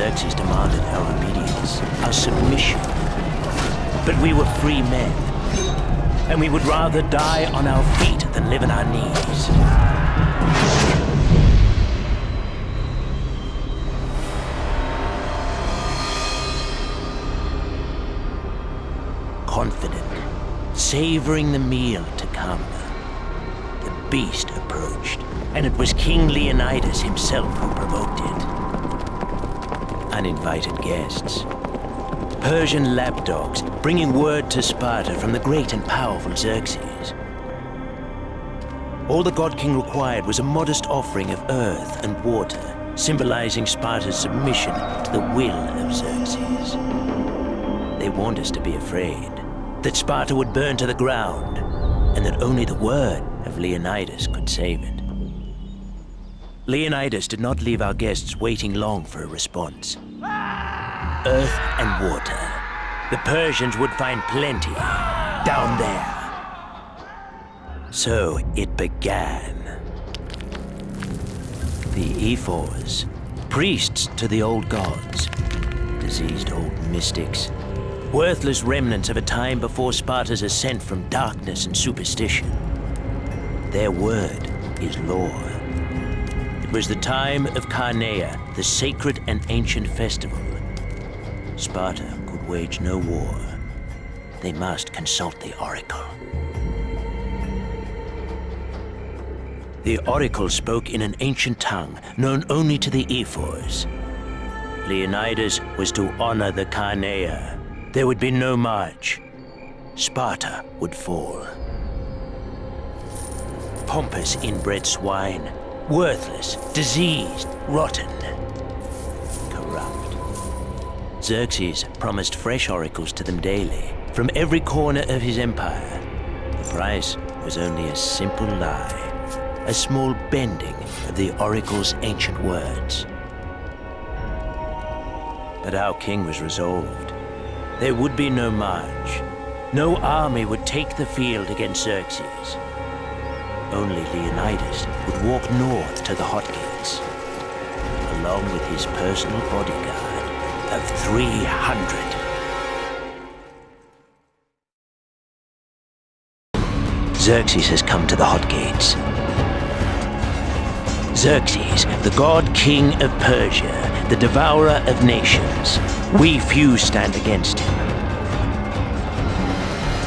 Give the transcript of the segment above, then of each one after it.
Xerxes demanded our obedience, our submission. But we were free men, and we would rather die on our feet than live on our knees. Confident, savoring the meal to come, the beast approached, and it was King Leonidas himself who provoked it. Uninvited guests, Persian lapdogs bringing word to Sparta from the great and powerful Xerxes. All the god king required was a modest offering of earth and water, symbolizing Sparta's submission to the will of Xerxes. They warned us to be afraid, that Sparta would burn to the ground, and that only the word of Leonidas could save it. Leonidas did not leave our guests waiting long for a response. Earth and water. The Persians would find plenty down there. So it began. The ephors, priests to the old gods, diseased old mystics, worthless remnants of a time before Sparta's ascent from darkness and superstition. Their word is law. It was the time of Carneia, the sacred and ancient festival. Sparta could wage no war. They must consult the oracle. The oracle spoke in an ancient tongue known only to the ephors. Leonidas was to honor the Carneia. There would be no march. Sparta would fall. Pompous inbred swine, worthless, diseased, rotten, corrupt. Xerxes promised fresh oracles to them daily, from every corner of his empire. The price was only a simple lie, a small bending of the oracle's ancient words. But our king was resolved. There would be no march. No army would take the field against Xerxes. Only Leonidas would walk north to the Hot Gates, along with his personal bodyguard of 300. Xerxes has come to the Hot Gates. Xerxes, the god king of Persia, the devourer of nations. We few stand against him.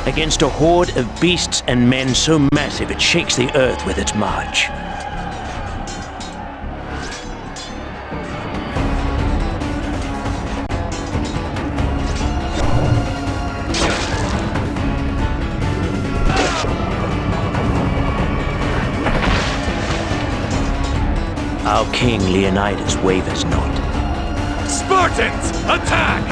Against a horde of beasts and men so massive it shakes the earth with its march. Our king Leonidas wavers not. Spartans, attack!